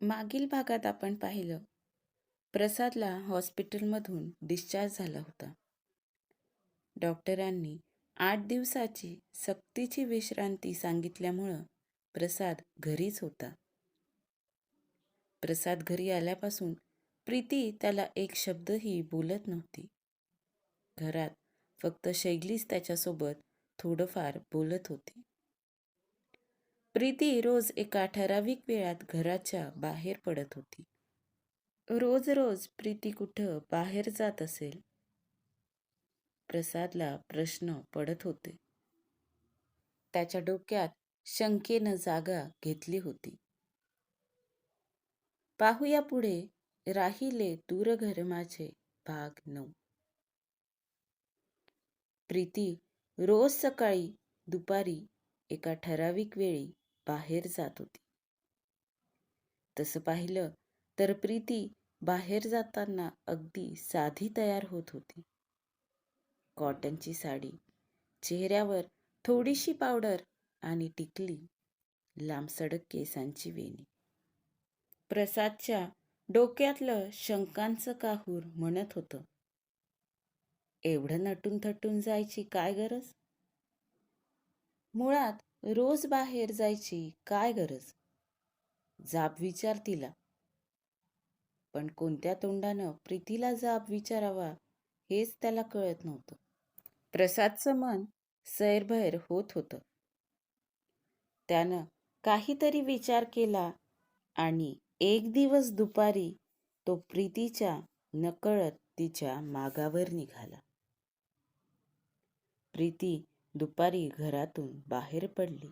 मागील भागात आपण पाहिलं, प्रसादला हॉस्पिटलमधून डिस्चार्ज झाला होता. डॉक्टरांनी 8 दिवसाची सक्तीची विश्रांती सांगितल्यामुळं प्रसाद घरीच होता. प्रसाद घरी आल्यापासून प्रीती त्याला एक शब्दही बोलत नव्हती. घरात फक्त शैलीच त्याच्यासोबत थोडंफार बोलत होती. प्रीती रोज एका ठराविक वेळात घराच्या बाहेर पडत होती. रोज रोज प्रीती कुठं बाहेर जात असेल? प्रसादला प्रश्न पडत होते. त्याच्या डोक्यात शंकेनं जागा घेतली होती. पाहूया पुढे राहिले दूर घर माझे भाग 9. प्रीती रोज सकाळी दुपारी एका ठराविक वेळी बाहेर जात होती. तसं पाहिलं तर प्रीती बाहेर जाताना अगदी साधी तयार होत होती. कॉटनची साडी, चेहऱ्यावर थोडीशी पावडर आणि टिकली, लांबसडक केसांची वेणी. प्रसादच्या डोक्यातलं शंकांचं काहूर म्हणत होतं, एवढं नटून थटून जायची काय गरज? मुळात रोज बाहेर जायची काय गरज? जाब विचार तिला. पण कोणत्या तोंडानं प्रीतीला जाब विचारावा हेच त्याला कळत नव्हतं. प्रसादचं मन सैरभैर होत होतं. त्यानं काहीतरी विचार केला आणि एक दिवस दुपारी तो प्रीतीच्या नकळत तिच्या मागावर निघाला. प्रीती दुपारी घरातून बाहेर पडली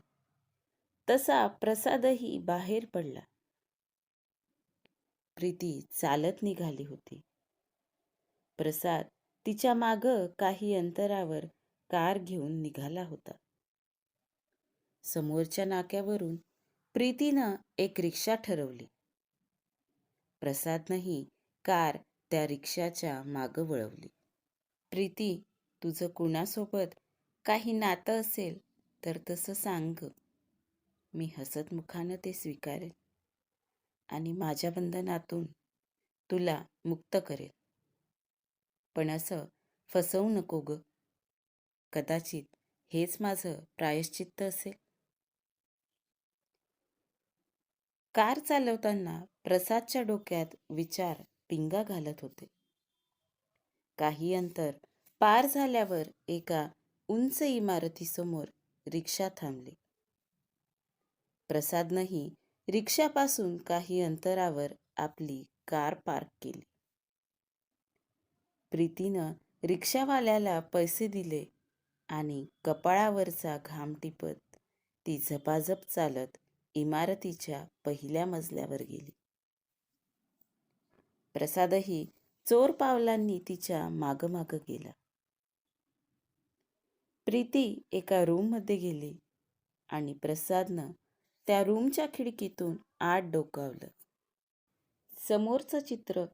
तसा प्रसादही बाहेर पडला. प्रीती चालत निघाली होती. प्रसाद तिच्या मागं काही अंतरावर कार घेऊन निघाला होता. समोरच्या नाक्यावरून प्रीतीनं एक रिक्षा ठरवली. प्रसादनंही कार त्या रिक्षाच्या मागं वळवली. प्रीती, तुझं कुणासोबत काही नातं असेल तर तसं सांग. मी हसतमुखानं ते स्वीकारेन आणि माझ्या बंधनातून तुला मुक्त करेल. पण असं फसवू नको ग. कदाचित हेच माझं प्रायश्चित्त असेल. कार चालवताना प्रसादच्या डोक्यात विचार पिंगा घालत होते. काही अंतर पार झाल्यावर एका उंच इमारतीसमोर रिक्षा थांबली. प्रसादनंही रिक्षापासून काही अंतरावर आपली कार पार्क केली. प्रीतीनं रिक्षावाल्याला पैसे दिले आणि कपाळावरचा घाम टिपत ती झपाझप चालत इमारतीच्या पहिल्या मजल्यावर गेली. प्रसादही चोर पावलांनी तिच्या मागं गेला. प्रीती एका रूममध्ये गेली आणि प्रसादनं त्या रूमच्या खिडकीतून आत डोकावलं. समोरचं चित्र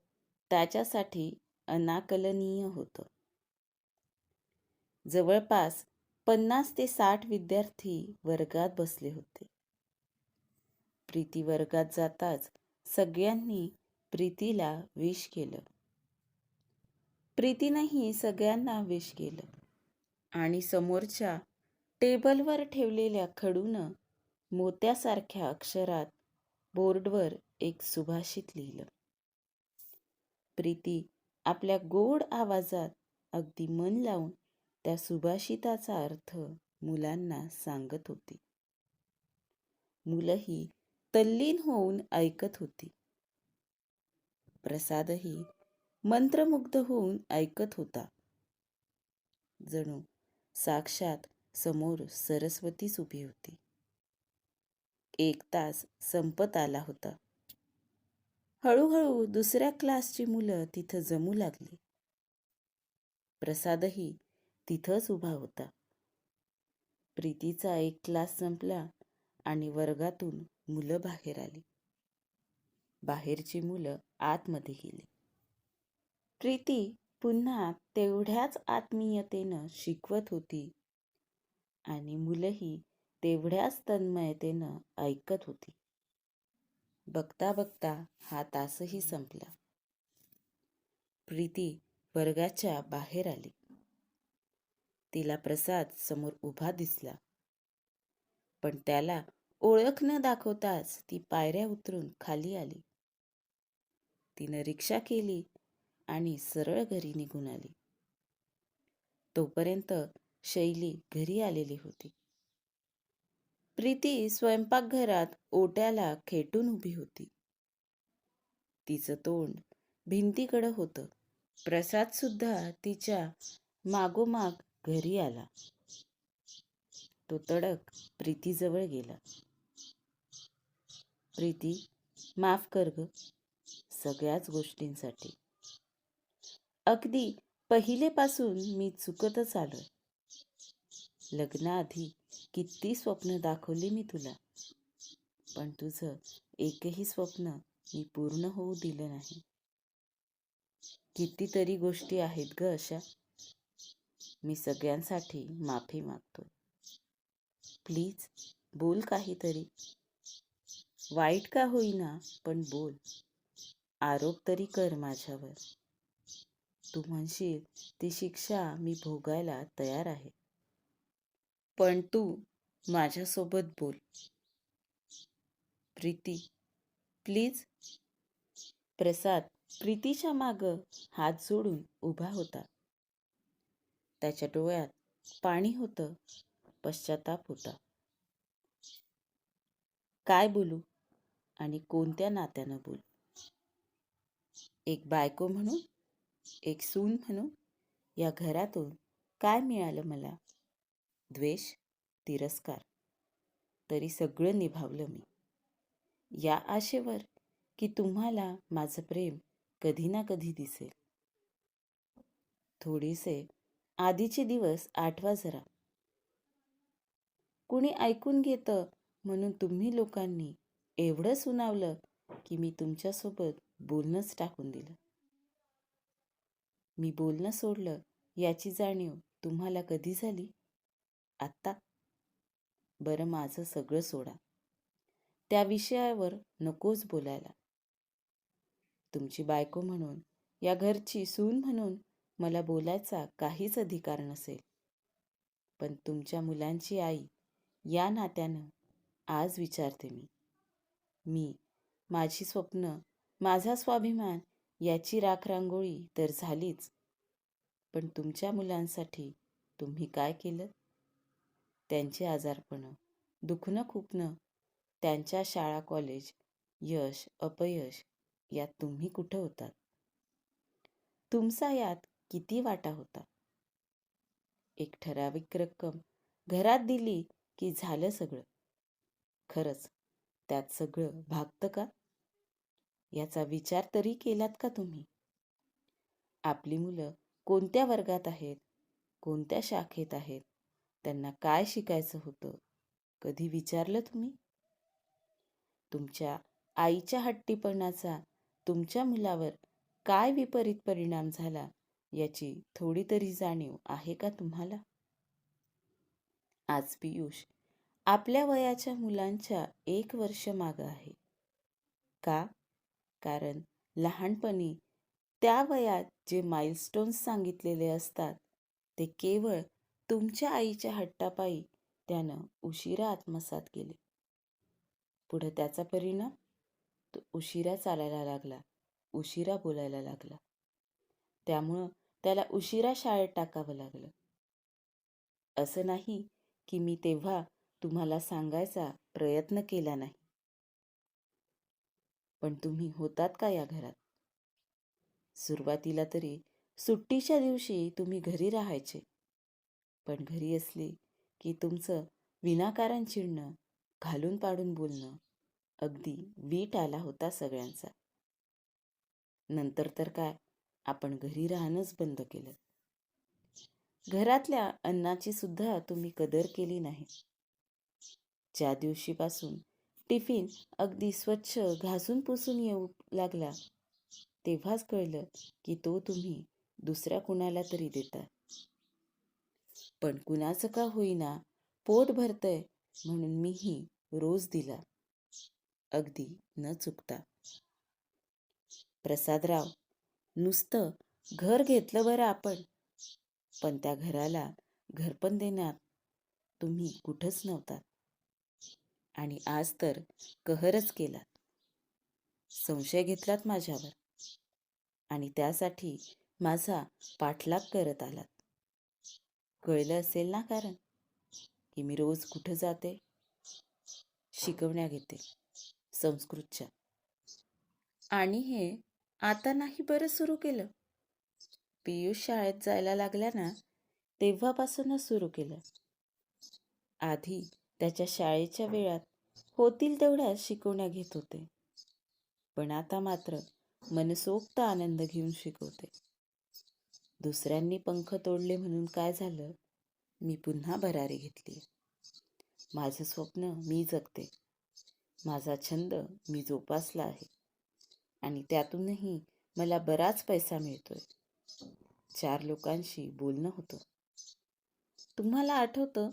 त्याच्यासाठी अनाकलनीय होतं. जवळपास 50 ते 60 विद्यार्थी वर्गात बसले होते. प्रीती वर्गात जाताच सगळ्यांनी प्रीतीला विश केलं. प्रीतीनंही सगळ्यांना विश केलं आणि समोरच्या टेबलवर ठेवलेल्या खडूनं मोत्यासारख्या अक्षरात बोर्डवर एक सुभाषित लिहिलं. प्रीती आपल्या गोड आवाजात अगदी मन लावून त्या सुभाषिताचा अर्थ मुलांना सांगत होती. मुलंही तल्लीन होऊन ऐकत होती. प्रसादही मंत्रमुग्ध होऊन ऐकत होता. जणू साक्षात समोर सरस्वतीच उभी होती. 1 तास संपत आला होता. हळूहळू दुसऱ्या क्लासची मुलं तिथं जमू लागली. प्रसादही तिथंच उभा होता. प्रीतीचा एक क्लास संपला आणि वर्गातून मुलं बाहेर आली. बाहेरची मुलं आतमध्ये गेली. प्रीती पुन्हा तेवढ्याच आत्मीयतेनं शिकवत होती आणि मुलंही तेवढ्याच तन्मयतेनं ऐकत होती. बघता बघता हा तासही संपला. प्रीती वर्गाच्या बाहेर आली. तिला प्रसाद समोर उभा दिसला, पण त्याला ओळख न दाखवताच ती पायऱ्या उतरून खाली आली. तिनं रिक्षा केली आणि सरळ घरी निघून आली. तोपर्यंत शैली घरी आलेली होती. प्रीती स्वयंपाकघरात ओट्याला खेटून उभी होती. तिचं तोंड भिंतीकडं होतं. प्रसाद सुद्धा तिच्या मागोमाग घरी आला. तो तडक प्रीतीजवळ गेला. प्रीती, माफ कर ग, सगळ्याच गोष्टींसाठी. अगदी पहिलेपासून मी चुकतच आलोय. लग्नाआधी किती स्वप्न दाखवली मी तुला, पण तुझं एकही स्वप्न मी पूर्ण होऊ दिलं नाही. कितीतरी गोष्टी आहेत ग अशा. मी सगळ्यांसाठी माफी मागतोय. प्लीज बोल काहीतरी. वाईट का होईना, पण बोल. आरोप तरी कर माझ्यावर. तू म्हणशील ती शिक्षा मी भोगायला तयार आहे, पण तू माझ्यासोबत बोल. प्रीती, प्लीज. प्रसाद प्रीतीच्या मागं हात जोडून उभा होता. त्याच्या डोळ्यात पाणी होतं, पश्चाताप होता. काय बोलू आणि कोणत्या नात्यानं बोलू? एक बायको म्हणून, एक सून म्हणून या घरातून काय मिळालं मला? द्वेष, तिरस्कार. तरी सगळं निभावलं मी, या आशेवर की तुम्हाला माझं प्रेम कधी ना कधी दिसेल. थोडेसे आधीचे दिवस आठवा जरा. कुणी ऐकून घेतं म्हणून तुम्ही लोकांनी एवढं सुनावलं की मी तुमच्यासोबत बोलणंच टाकून दिलं. मी बोलणं सोडलं याची जाणीव तुम्हाला कधी झाली? आत्ता? बरं, माझं सगळं सोडा. त्या विषयावर नकोच बोलायला. तुमची बायको म्हणून, या घरची सून म्हणून मला बोलायचा काहीच अधिकार नसेल. पण तुमच्या मुलांची आई या नात्यानं आज विचारते मी. माझी स्वप्न, माझा स्वाभिमान याची राखरांगोळी तर झालीच, पण तुमच्या मुलांसाठी तुम्ही काय केलं? त्यांचे आजारपणं, दुखणं खुपणं, त्यांच्या शाळा कॉलेज, यश अपयश यात तुम्ही कुठं होतात? तुमचा यात किती वाटा होता? एक ठराविक रक्कम घरात दिली की झालं सगळं. खरंच त्यात सगळं भागतं का? याचा विचार तरी केलात का तुम्ही? आपली मुलं कोणत्या वर्गात आहेत, कोणत्या शाखेत आहेत, त्यांना काय शिकायचं होतं, कधी विचारलं तुम्ही? तुमच्या आईच्या हट्टीपणाचा तुमच्या मुलावर काय विपरीत परिणाम झाला याची थोडी तरी जाणीव आहे का तुम्हाला? आज पियुष आपल्या वयाच्या मुलांच्या 1 वर्ष मागं आहे. का? कारण लहानपणी त्या वयात जे माइलस्टोन्स सांगितलेले असतात ते केवळ तुमच्या आईच्या हट्टापायी त्यानं उशिरा आत्मसात केले. पुढं त्याचा परिणाम, तो उशिरा चालायला लागला, उशिरा बोलायला लागला. त्यामुळं त्याला उशिरा शाळेत टाकावं लागलं. असं नाही की मी तेव्हा तुम्हाला सांगायचा प्रयत्न केला नाही, पण तुम्ही होतात का या घरात? सुरुवातीला तरी सुट्टीच्या दिवशी तुम्ही घरी राहायचे, पण घरी असले की तुमचं विनाकारण चिडणं, घालून पाडून बोलणं अगदी वीट आला होता सगळ्यांचा. नंतर तर काय, आपण घरी राहणंच बंद केलं. घरातल्या अन्नाची सुद्धा तुम्ही कदर केली नाही. ज्या दिवशीपासून टिफिन अगदी स्वच्छ घासून पुसून येऊ लागला, तेव्हाच कळलं की तो तुम्ही दुसऱ्या कुणाला तरी देता. पण कुणाचं का होईना पोट भरतंय म्हणून मीही रोज दिला. अगदी न चुकता. प्रसादराव, नुसतं घर घेतलं बरं आपण, पण त्या घराला घरपण देण्यात तुम्ही कुठंच नव्हतात. आणि आज तर कहरच केलात. संशय घेतलात माझ्यावर आणि त्यासाठी माझा पाठलाग करत आलात. कळलं असेल ना कारण की मी रोज कुठं जाते? शिकवण्या घेते संस्कृतच्या. आणि हे आता नाही बरं सुरू केलं. पियुष शाळेत जायला लागल्या ना, तेव्हापासूनच सुरू केलं. आधी त्याच्या शाळेच्या वेळात होतील तेवढ्या शिकवण्या घेत होते, पण आता मात्र मनसोक्त आनंद घेऊन शिकवते. दुसऱ्यांनी पंख तोडले म्हणून काय झालं? मी पुन्हा भरारी घेतली. माझं स्वप्न मी जगते. माझा छंद मी जोपासला आहे आणि त्यातूनही मला बराच पैसा मिळतोय. 4 लोकांशी बोलणं होतं. तुम्हाला आठवतं,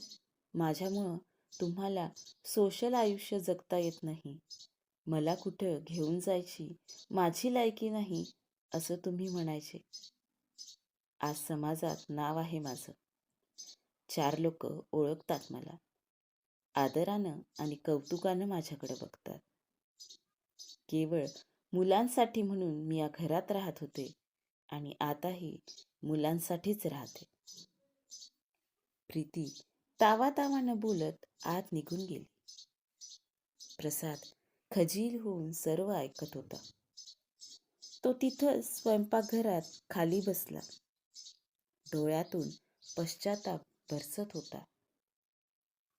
माझ्यामुळं तुम्हाला सोशल आयुष्य जगता येत नाही, मला कुठं घेऊन जायची माझी लायकी नाही असं तुम्ही म्हणायचे. आज समाजात नाव आहे माझं. 4 लोक ओळखतात मला. आदरानं आणि कौतुकानं माझ्याकडे बघतात. केवळ मुलांसाठी म्हणून मी या घरात राहत होते आणि आताही मुलांसाठीच राहते. प्रीती तावातावानं बोलत आत निघून गेली. प्रसाद खजील होऊन सर्व ऐकत होता. तो तिथंच स्वयंपाकघरात खाली बसला. डोळ्यातून पश्चाताप बरसत होता.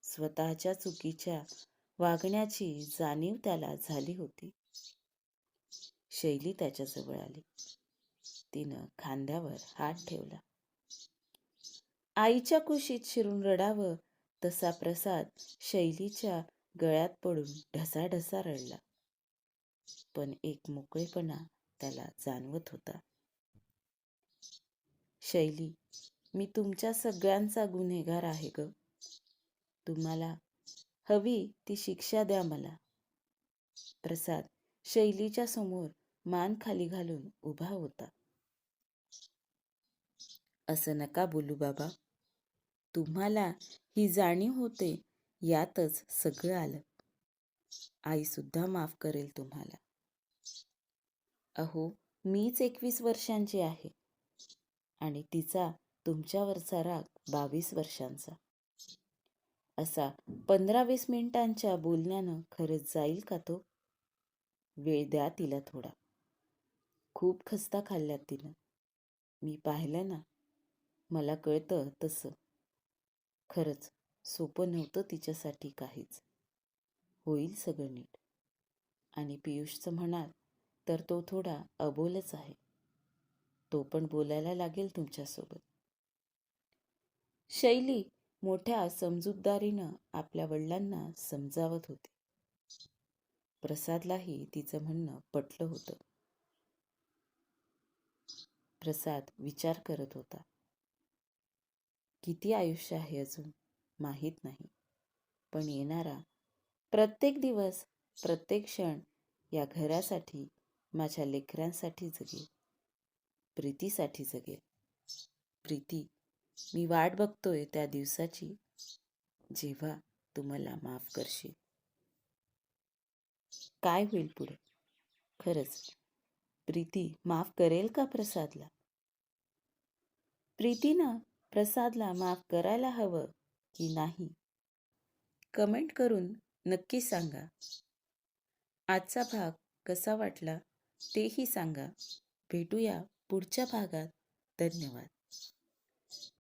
स्वतःच्या चुकीच्या वागण्याची जाणीव त्याला झाली होती. शैली त्याच्याजवळ आली. तिनं खांद्यावर हात ठेवला. आईच्या कुशीत शिरून रडावं तसा प्रसाद शैलीच्या गळ्यात पडून ढसाढसा रडला. पण एक मोकळेपणा त्याला जाणवत होता. शैली, मी तुमच्या सगळ्यांचा गुन्हेगार आहे ग. तुम्हाला हवी ती शिक्षा द्या मला. प्रसाद शैलीच्या समोर मान खाली घालून उभा होता. असं नका बोलू बाबा. तुम्हाला ही जाणीव होते यातच सगळं आलं. आई सुद्धा माफ करेल तुम्हाला. अहो, मीच 21 वर्षांची आहे आणि तिचा तुमच्यावरचा राग 22 वर्षांचा. असा 15-20 मिनिटांच्या बोलण्यानं खरंच जाईल का तो? वेळ द्या तिला थोडा. खूप खस्ता खाल्ल्यात तिनं. मी पाहिलं ना, मला कळतं तसं. खरंच सोपं नव्हतं तिच्यासाठी काहीच. होईल सगळं नीट. आणि पियुषचं म्हणाल तर तो थोडा अबोलच आहे. तो पण बोलायला लागेल तुमच्यासोबत. शैली मोठ्या समजूतदारीनं आपल्या वडिलांना समजावत होती. प्रसादलाही तिचं म्हणणं पटलं होतं. प्रसाद विचार करत होता. किती आयुष्य आहे अजून माहीत नाही, पण येणारा प्रत्येक दिवस, प्रत्येक क्षण या घरासाठी, माझ्या लेकरांसाठी जगेल. प्रीतीसाठी जगेल. प्रीती, मी वाट बघतोय त्या दिवसाची जेव्हा तू मला माफ करशील. काय होईल पुढे? खरंच प्रीती माफ करेल का प्रसादला? प्रीतीनं प्रसादला माफ करायला हवं की नाही? कमेंट करून नक्की सांगा. आजचा भाग कसा वाटला तेही सांगा. भेटूया पुढच्या भागात. धन्यवाद.